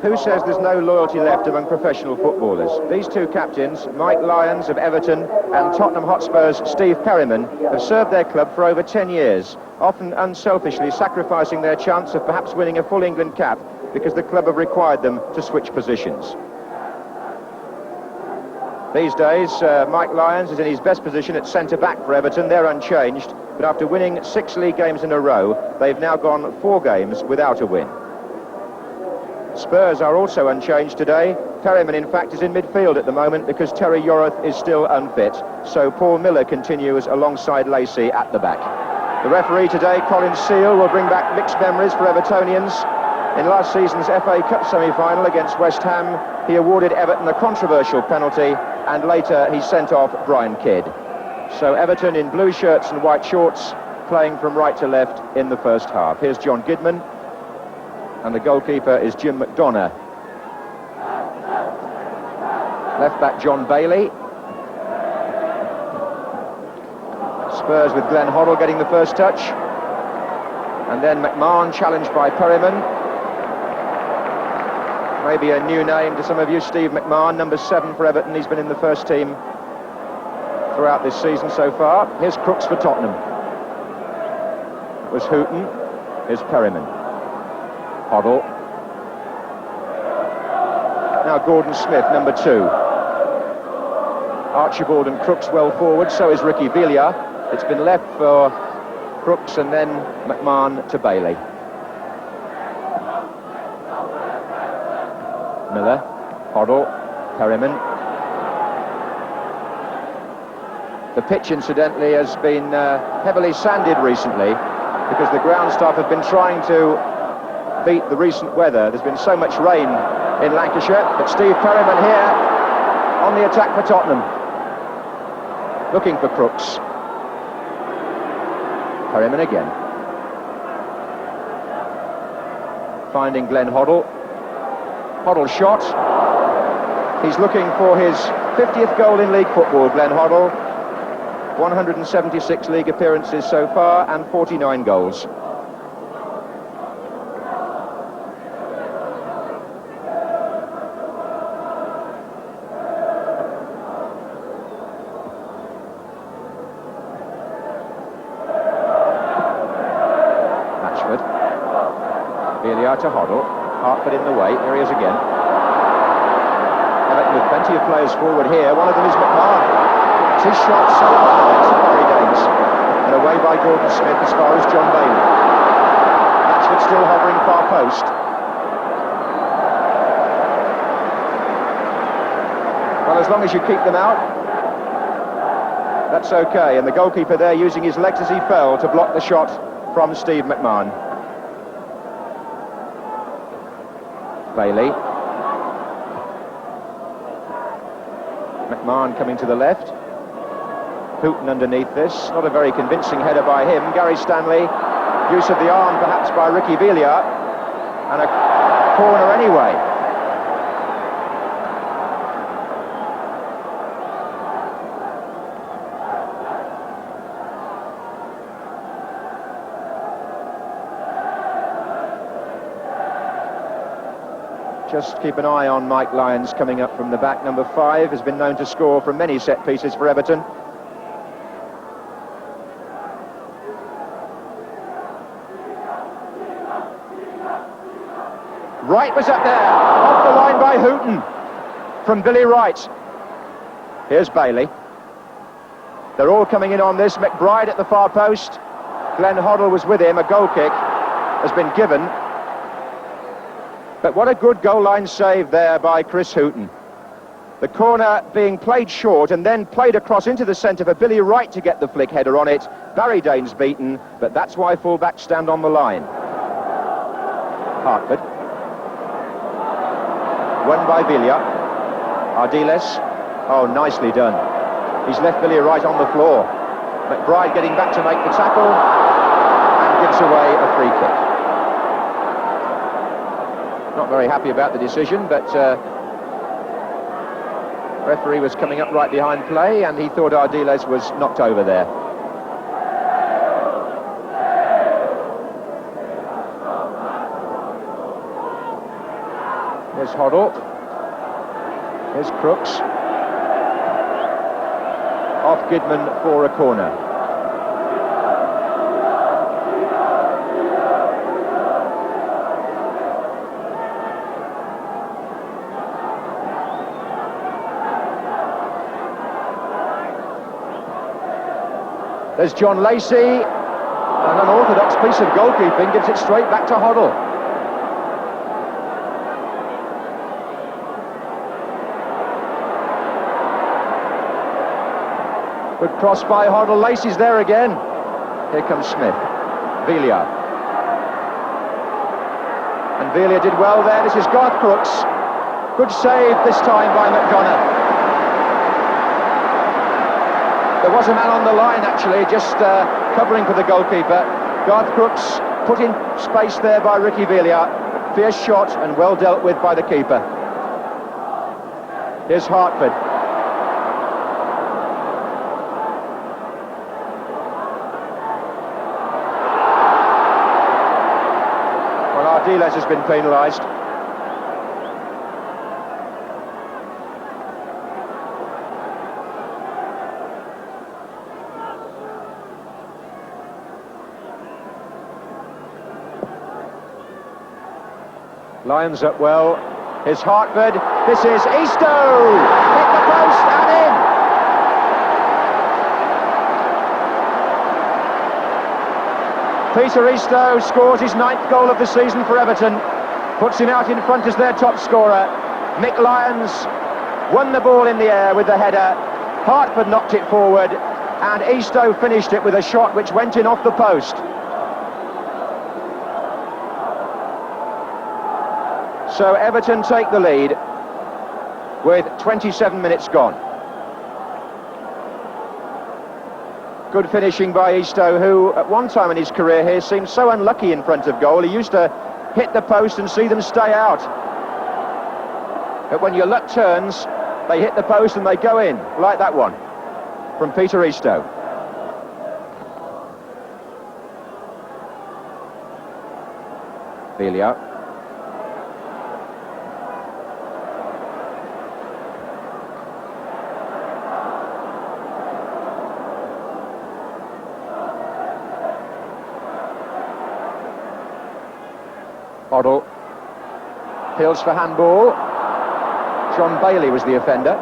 Who says there's no loyalty left among professional footballers? These two captains, Mike Lyons of Everton and Tottenham Hotspur's Steve Perryman, have served their club for over 10 years, often unselfishly sacrificing their chance of perhaps winning a full England cap because the club have required them to switch positions. These days, Mike Lyons is in his best position at centre-back for Everton. They're unchanged, but after winning 6 league games in a row, they've now gone 4 games without a win. Spurs are also unchanged today. Perryman, in fact, is in midfield at the moment because Terry Yorath is still unfit, so Paul Miller continues alongside Lacy at the back. The referee today, Colin Seal, will bring back mixed memories for Evertonians. In last season's FA Cup semi-final against West Ham, he awarded Everton a controversial penalty, and later he sent off Brian Kidd. So Everton in blue shirts and white shorts, playing from right to left in the first half. Here's John Gidman, and the goalkeeper is Jim McDonough. Left back John Bailey. Spurs with Glenn Hoddle getting the first touch. And then McMahon challenged by Perryman. Maybe a new name to some of you, Steve McMahon, number 7 for Everton. He's been in the first team throughout this season so far. Here's Crooks for Tottenham. It was Hughton. Here's Perryman. Hoddle. Now Gordon Smith, number 2. Archibald and Crooks well forward, so is Ricky Villa. It's been left for Crooks and then McMahon to Bailey. Miller, Hoddle, Perryman. The pitch, incidentally, has been heavily sanded recently because the ground staff have been trying to beat the recent weather. There's been so much rain in Lancashire, but Steve Perryman here on the attack for Tottenham, looking for Crooks. Perryman again, finding Glenn Hoddle. Hoddle shot. He's looking for his 50th goal in league football, Glenn Hoddle. 176 league appearances so far and 49 goals. To Hoddle, Hartford in the way, here he is again. Everton with plenty of players forward here, one of them is McMahon. It's his shot so hard, it's Barry Daines. And away by Gordon Smith as far as John Bailey. Matchford still hovering far post. Well, as long as you keep them out, that's okay. And the goalkeeper there using his legs as he fell to block the shot from Steve McMahon. Bailey. McMahon coming to the left. Hughton underneath this. Not a very convincing header by him. Gary Stanley. Use of the arm perhaps by Ricky Villa. And a corner anyway. Just keep an eye on Mike Lyons coming up from the back. Number 5 has been known to score from many set pieces for Everton. Wright was up there, off the line by Hughton from Billy Wright. Here's Bailey. They're all coming in on this. McBride at the far post. Glenn Hoddle was with him. A goal kick has been given. But what a good goal line save there by Chris Hughton. The corner being played short and then played across into the centre for Billy Wright to get the flick header on it. Barry Daines beaten, but that's why full-backs stand on the line. Hartford. Won by Villa. Ardiles. Oh, nicely done. He's left Billy Wright on the floor. McBride getting back to make the tackle and gives away a free kick. Not very happy about the decision, but referee was coming up right behind play and he thought Ardiles was knocked over there. Here's Hoddle. Here's Crooks. Off Goodman for a corner. There's John Lacy. An unorthodox piece of goalkeeping gives it straight back to Hoddle. Good cross by Hoddle. Lacy's there again. Here comes Smith. Velia. And Velia did well there. This is Garth Crooks. Good save this time by McDonough. There was a man on the line actually, just covering for the goalkeeper. Garth Crooks put in space there by Ricky Velia. Fierce shot and well dealt with by the keeper. Here's Hartford. Ardiles has been penalised. Lyons up well. Here's Hartford. This is Eastoe! Hit the post and in! Peter Eastoe scores his 9th goal of the season for Everton, puts him out in front as their top scorer. Mick Lyons won the ball in the air with the header. Hartford knocked it forward, and Eastoe finished it with a shot which went in off the post. So Everton take the lead with 27 minutes gone. Good finishing by Eastoe, who at one time in his career here seemed so unlucky in front of goal. He used to hit the post and see them stay out. But when your luck turns, they hit the post and they go in, like that one from Peter Eastoe. Velia. Hoddle appeals for handball. John Bailey was the offender.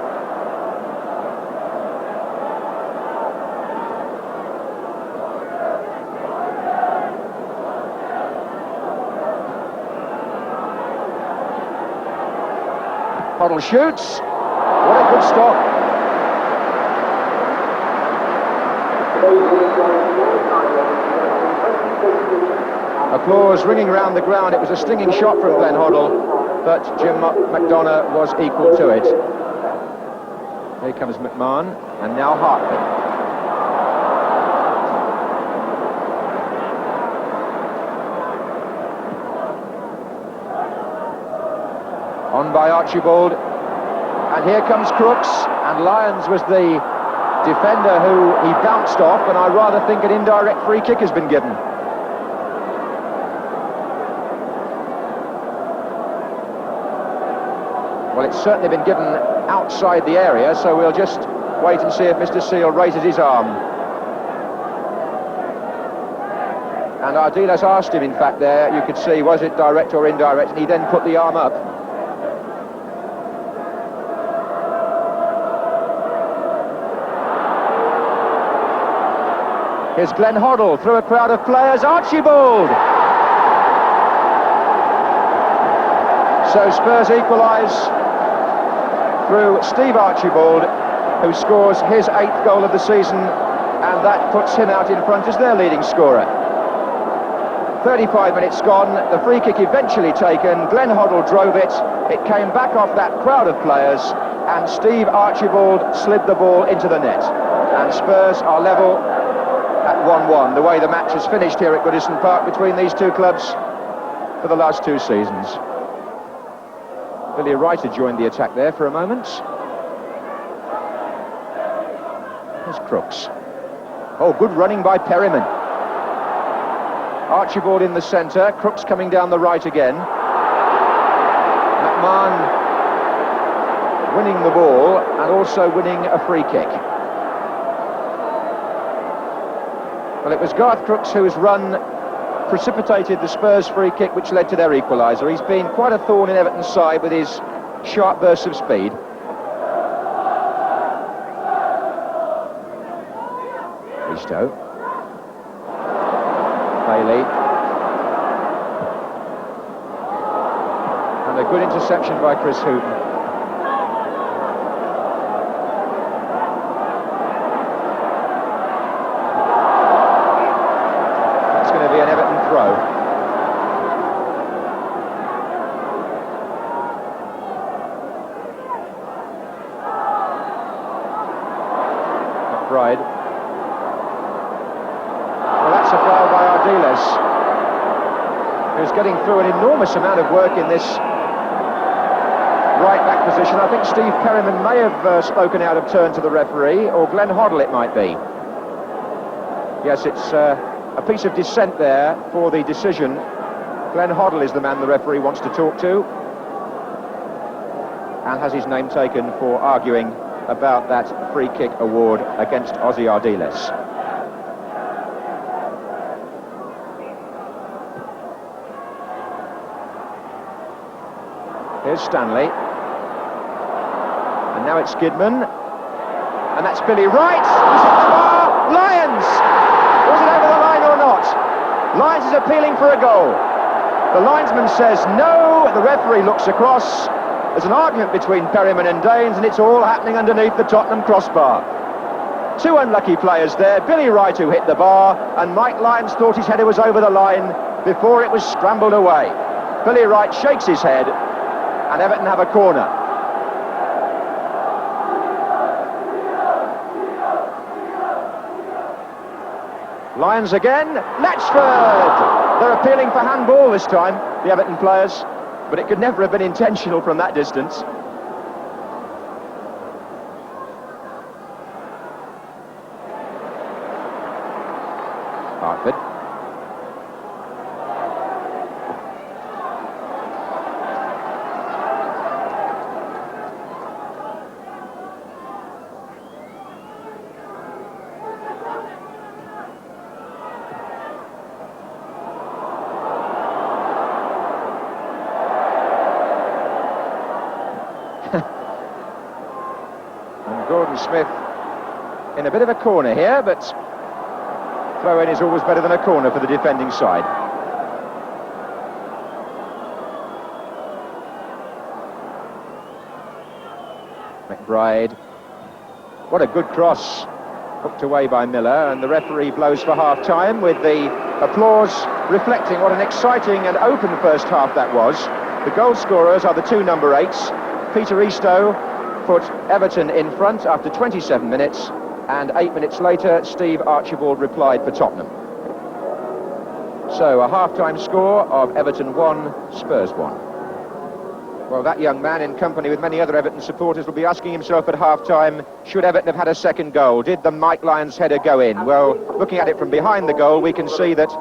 Hoddle shoots. What a good stop. Applause ringing around the ground. It was a stinging shot from Glenn Hoddle, but Jim McDonough was equal to it. Here comes McMahon, and now Hartford. On by Archibald, and here comes Crooks, and Lyons was the defender who he bounced off, and I rather think an indirect free kick has been given. Well, it's certainly been given outside the area, so we'll just wait and see if Mr. Seal raises his arm. And Ardiles asked him, in fact, there, you could see, was it direct or indirect, and he then put the arm up. Here's Glenn Hoddle through a crowd of players. Archibald! So Spurs equalise through Steve Archibald, who scores his 8th goal of the season, and that puts him out in front as their leading scorer. 35 minutes gone, the free kick eventually taken. Glenn Hoddle drove it. It came back off that crowd of players, and Steve Archibald slid the ball into the net. And Spurs are level at 1-1, the way the match has finished here at Goodison Park between these two clubs for the last 2 seasons. Billy Wright had joined the attack there for a moment. There's Crooks. Oh, good running by Perryman. Archibald in the centre, Crooks coming down the right again. man winning the ball and also winning a free kick. Well, it was Garth Crooks whose run precipitated the Spurs free kick which led to their equaliser. He's been quite a thorn in Everton's side with his sharp bursts of speed. Risto. Bailey. And a good interception by Chris Hughton. That's going to be an Everton throw. McBride. Well, that's a foul by Ardiles, who's getting through an enormous amount of work in this right-back position. I think Steve Perryman may have spoken out of turn to the referee, or Glenn Hoddle it might be. Yes, it's a piece of dissent there for the decision. Glenn Hoddle is the man the referee wants to talk to, and has his name taken for arguing about that free kick award against Ozzy Ardiles. Here's Stanley. And now it's Skidman. And that's Billy Wright. He's hit the bar. Lyons! Was it over the line or not? Lyons is appealing for a goal. The linesman says no. The referee looks across. There's an argument between Perryman and Daines, and it's all happening underneath the Tottenham crossbar. Two unlucky players there. Billy Wright, who hit the bar, and Mike Lyons thought his header was over the line before it was scrambled away. Billy Wright shakes his head, and Everton have a corner. Lyons again. Latchford! They're appealing for handball this time, the Everton players, but it could never have been intentional from that distance. Hartford. Smith in a bit of a corner here, but throw-in is always better than a corner for the defending side. McBride. What a good cross. Hooked away by Miller, and the referee blows for half-time, with the applause reflecting what an exciting and open first half that was. The goal scorers are the two number 8s. Peter Eastoe put Everton in front after 27 minutes, and 8 minutes later Steve Archibald replied for Tottenham. So a half-time score of Everton 1, Spurs 1. Well, that young man, in company with many other Everton supporters, will be asking himself at half-time, should Everton have had a second goal? Did the Mike Lyons header go in? Well, looking at it from behind the goal, we can see that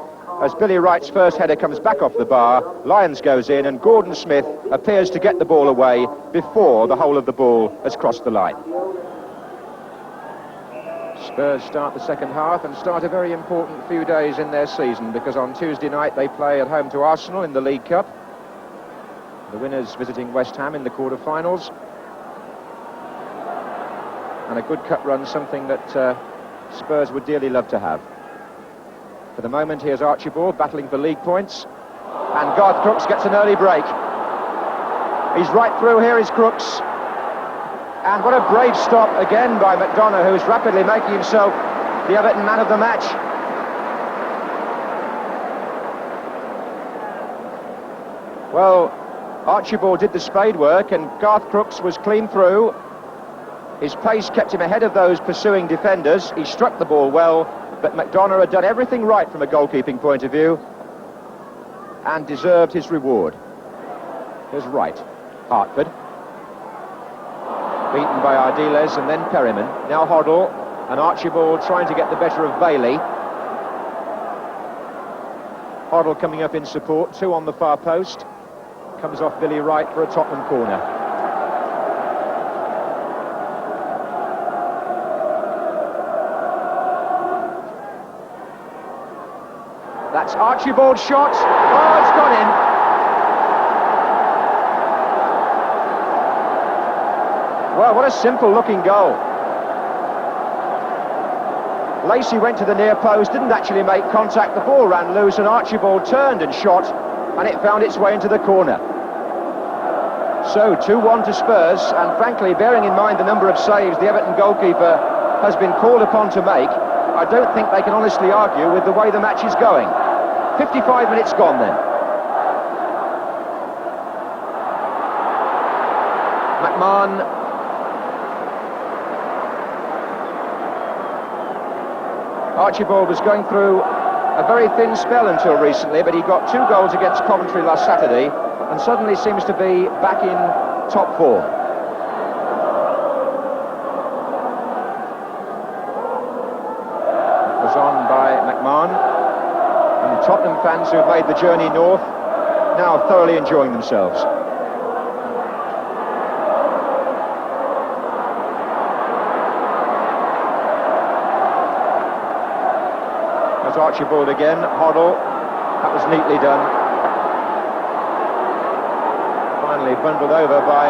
as Billy Wright's first header comes back off the bar, Lyons goes in, and Gordon Smith appears to get the ball away before the whole of the ball has crossed the line. Spurs start the second half and start a very important few days in their season, because on Tuesday night they play at home to Arsenal in the League Cup. The winners visiting West Ham in the quarter-finals. And a good cup run, something that Spurs would dearly love to have. For the moment, here's Archibald battling for league points, and Garth Crooks gets an early break. He's right through. Here is Crooks, and what a brave stop again by McDonough, who is rapidly making himself the Everton man of the match. Well, Archibald did the spade work, and Garth Crooks was clean through. His pace kept him ahead of those pursuing defenders. He struck the ball well, but McDonough had done everything right from a goalkeeping point of view and deserved his reward. Here's Wright. Hartford. Beaten by Ardiles and then Perryman. Now Hoddle, and Archibald trying to get the better of Bailey. Hoddle coming up in support, 2 on the far post. Comes off Billy Wright for a Tottenham corner. That's Archibald's shot. Oh, it's gone in. Well, what a simple-looking goal. Lacy went to the near post, didn't actually make contact. The ball ran loose, and Archibald turned and shot, and it found its way into the corner. So 2-1 to Spurs, and frankly, bearing in mind the number of saves the Everton goalkeeper has been called upon to make, I don't think they can honestly argue with the way the match is going. 55 minutes gone then. McMahon. Archibald was going through a very thin spell until recently, but he got 2 goals against Coventry last Saturday and suddenly seems to be back in top form. It was on by McMahon, and the Tottenham fans who have made the journey north now thoroughly enjoying themselves. There's Archibald again, Hoddle. That was neatly done. Finally bundled over by,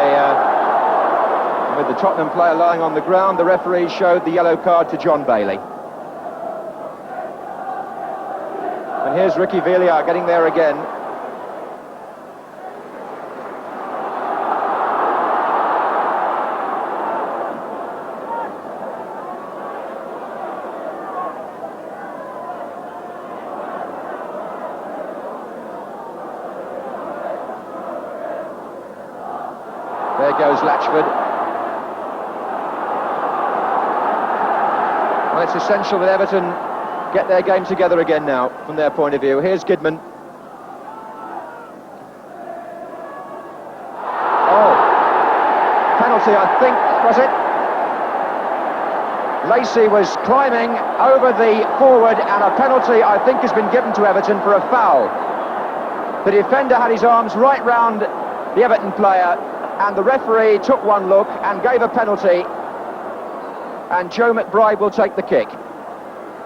with the Tottenham player lying on the ground. The referee showed the yellow card to John Bailey. And here's Ricky Villiers getting there again. There goes Latchford. Well, it's essential that Everton get their game together again now, from their point of view. Here's Goodman. Oh, penalty, I think, was it? Lacy was climbing over the forward, and a penalty, I think, has been given to Everton for a foul. The defender had his arms right round the Everton player, and the referee took one look and gave a penalty, and Joe McBride will take the kick.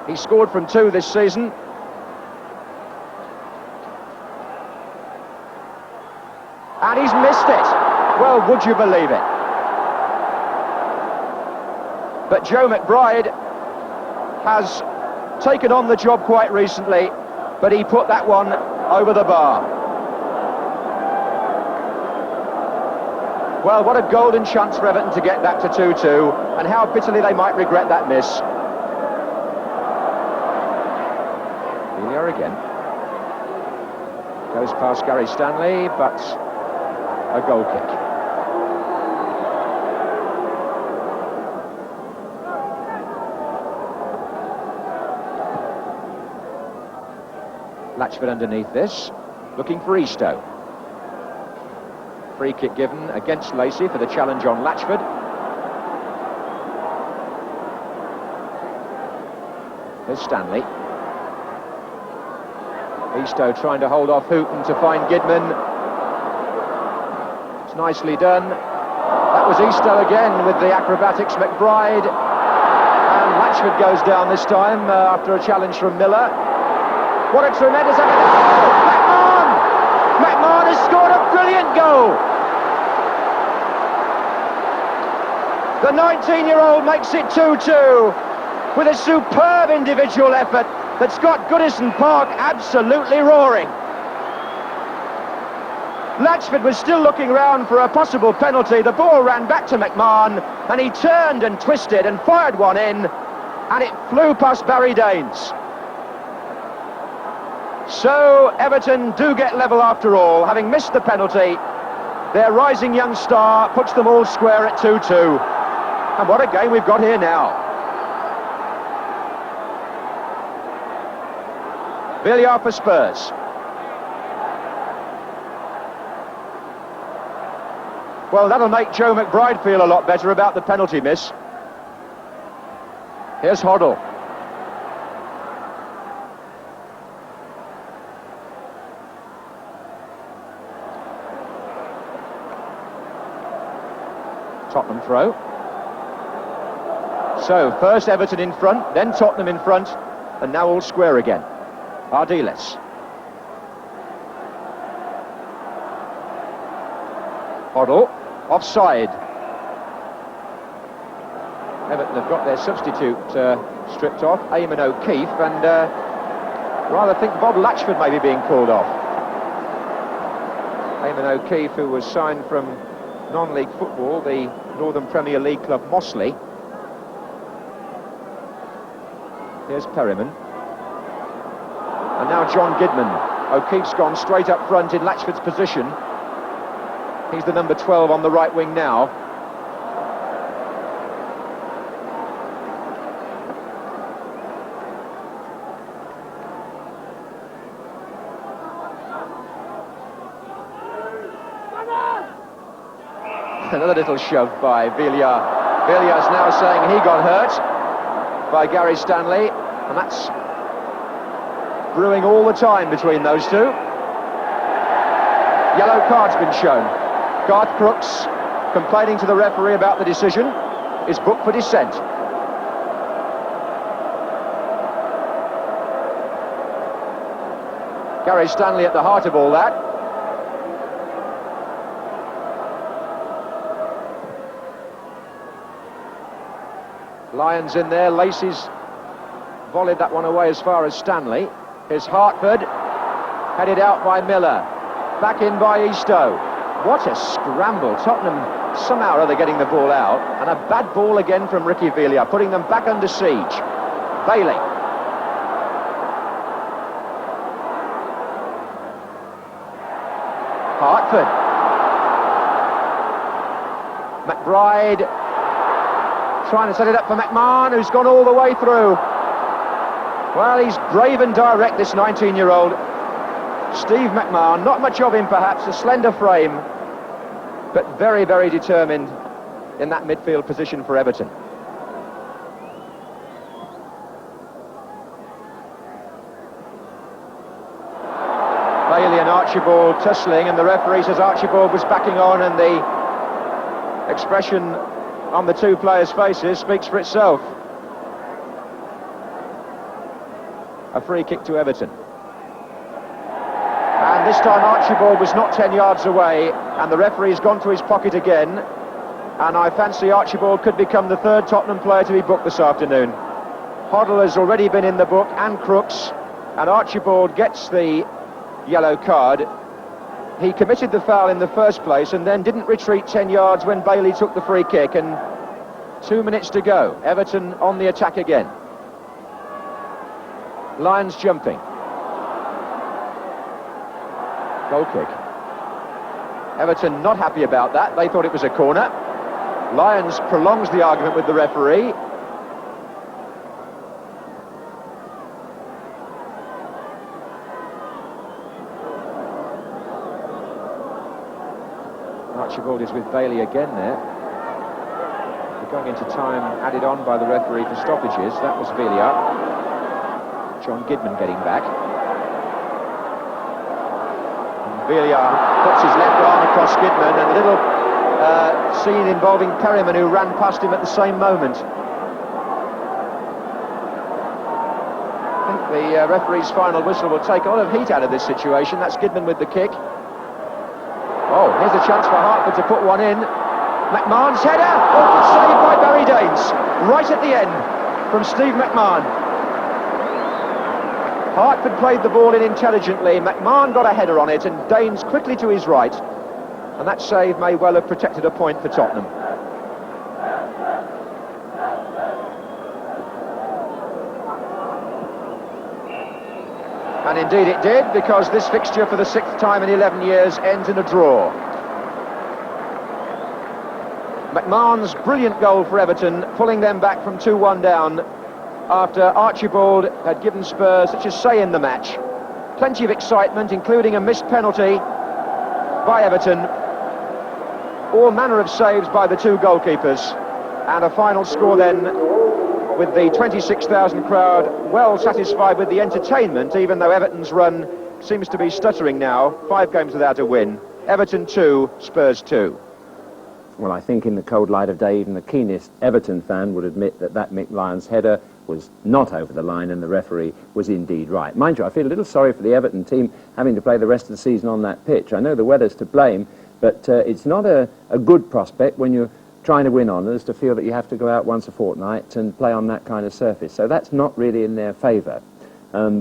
He scored from 2 this season. And he's missed it. Well, would you believe it? But Joe McBride has taken on the job quite recently, but he put that one over the bar. Well, what a golden chance for Everton to get back to 2-2, and how bitterly they might regret that miss. Villiers again. Goes past Gary Stanley, but a goal kick. Latchford underneath this, looking for Eastoe. Free kick given against Lacy for the challenge on Latchford. Here's Stanley. Eastoe trying to hold off Hughton to find Gidman. It's nicely done. That was Eastoe again with the acrobatics. McBride. And Latchford goes down this time after a challenge from Miller. What a tremendous effort. Oh, McMahon! McMahon has scored a brilliant goal. The 19-year-old makes it 2-2 with a superb individual effort that's got Goodison Park absolutely roaring. Latchford was still looking round for a possible penalty. The ball ran back to McMahon, and he turned and twisted and fired one in, and it flew past Barry Daines. So Everton do get level after all, having missed the penalty. Their rising young star puts them all square at 2-2. And what a game we've got here now. Villiers for Spurs. Well, that'll make Joe McBride feel a lot better about the penalty miss. Here's Hoddle. Tottenham throw. So, first Everton in front, then Tottenham in front, and now all square again. Ardiles. Hoddle, offside. Everton have got their substitute stripped off, Eamon O'Keefe, and rather think Bob Latchford may be being called off. Eamon O'Keefe, who was signed from non-league football, the Northern Premier League club Mossley. Here's Perryman. And now John Gidman. O'Keefe's gone straight up front in Latchford's position. He's the number 12 on the right wing now. Another little shove by Villiers. Villiers now saying he got hurt by Gary Stanley, and that's brewing all the time between those two. Yellow card's been shown. Garth Crooks, complaining to the referee about the decision, is booked for dissent. Gary Stanley at the heart of all that. Lyons in there, Lacy's volleyed that one away as far as Stanley. Here's Hartford, headed out by Miller, back in by Eastoe. What a scramble. Tottenham somehow or other getting the ball out, and a bad ball again from Ricky Villiers, putting them back under siege. Bailey. Hartford. McBride trying to set it up for McMahon, who's gone all the way through. Well, he's brave and direct, this 19-year-old Steve McMahon. Not much of him, perhaps, a slender frame, but very, very determined in that midfield position for Everton. Bailey and Archibald tussling, and the referee says Archibald was backing on, and the expression on the two players' faces speaks for itself. A free kick to Everton. And this time Archibald was not 10 yards away, and the referee's gone to his pocket again, and I fancy Archibald could become the third Tottenham player to be booked this afternoon. Hoddle has already been in the book, and Crooks, and Archibald gets the yellow card. He committed the foul in the first place and then didn't retreat 10 yards when Bailey took the free kick, and 2 minutes to go. Everton on the attack again. Lyons jumping. Goal kick. Everton not happy about that. They thought it was a corner. Lyons prolongs the argument with the referee. Archibald is with Bailey again there. We're going into time added on by the referee for stoppages. That was Villiers. John Gidman getting back. And Villiers puts his left arm across Gidman, and a little scene involving Perryman, who ran past him at the same moment. I think the referee's final whistle will take a lot of heat out of this situation. That's Gidman with the kick. Oh, here's a chance for Hartford to put one in. McMahon's header! Oh, good save by Barry Daines. Right at the end from Steve McMahon. Hartford played the ball in intelligently. McMahon got a header on it, and Daines quickly to his right. And that save may well have protected a point for Tottenham. And indeed it did, because this fixture for the 6th time in 11 years ends in a draw. McMahon's brilliant goal for Everton, pulling them back from 2-1 down after Archibald had given Spurs such a say in the match. Plenty of excitement, including a missed penalty by Everton. All manner of saves by the two goalkeepers. And a final score then, with the 26,000 crowd well satisfied with the entertainment, even though Everton's run seems to be stuttering now. 5 games without a win. Everton 2, Spurs 2. Well, I think in the cold light of day, even the keenest Everton fan would admit that that Mick Lyons header was not over the line, and the referee was indeed right. Mind you, I feel a little sorry for the Everton team having to play the rest of the season on that pitch. I know the weather's to blame, but it's not a good prospect when you're trying to win honours to feel that you have to go out once a fortnight and play on that kind of surface. So that's not really in their favour.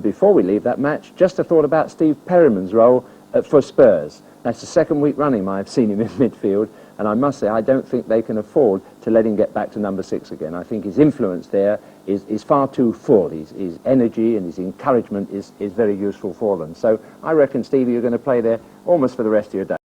Before we leave that match, just a thought about Steve Perryman's role for Spurs. That's the second week running I've seen him in midfield, and I must say I don't think they can afford to let him get back to number 6 again. I think his influence there is far too full. His energy and his encouragement is very useful for them. So I reckon, Stevie, you're going to play there almost for the rest of your day.